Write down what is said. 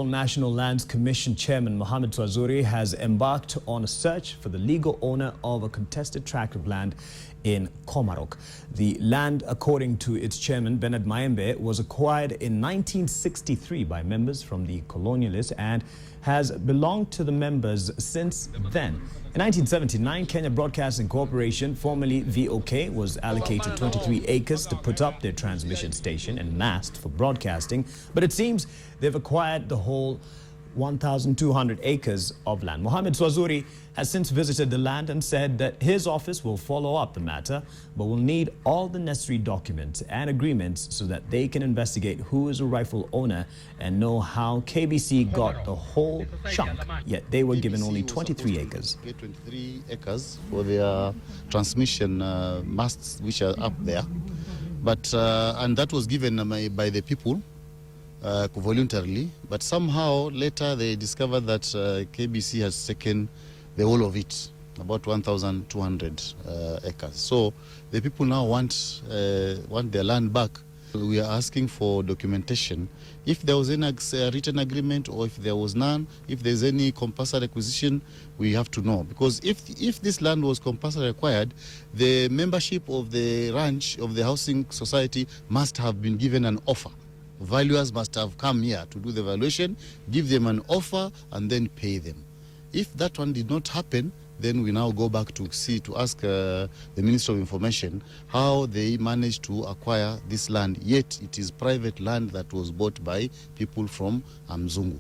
National Lands Commission Chairman Mohammed Swazuri has embarked on a search for the legal owner of a contested tract of land in Koma Rock. The land, according to its chairman Bernard Maembe, was acquired in 1963 by members from the colonialists and has belonged to the members since then. In 1979, Kenya Broadcasting Corporation, formerly VOK, was allocated 23 acres to put up their transmission station and mast for broadcasting, but it seems they've acquired the whole 1,200 acres of land. Mohammed Swazuri has since visited the land and said that his office will follow up the matter, but will need all the necessary documents and agreements so that they can investigate who is a rightful owner and know how KBC got the whole chunk, yet they were given only 23 acres. 23 acres for their transmission masts which are up there, but and that was given by the people voluntarily, but somehow later they discovered that KBC has taken the whole of it, about 1,200 acres. So the people now want their land back. We are asking for documentation. If there was any written agreement or if there was none, if there's any compulsory acquisition, we have to know. Because if this land was compulsory acquired, the membership of the ranch, of the housing society, must have been given an offer. Valuers must have come here to do the valuation, give them an offer, and then pay them. If that one did not happen, then we now go back to ask the Minister of Information how they managed to acquire this land, yet it is private land that was bought by people from Mzungu.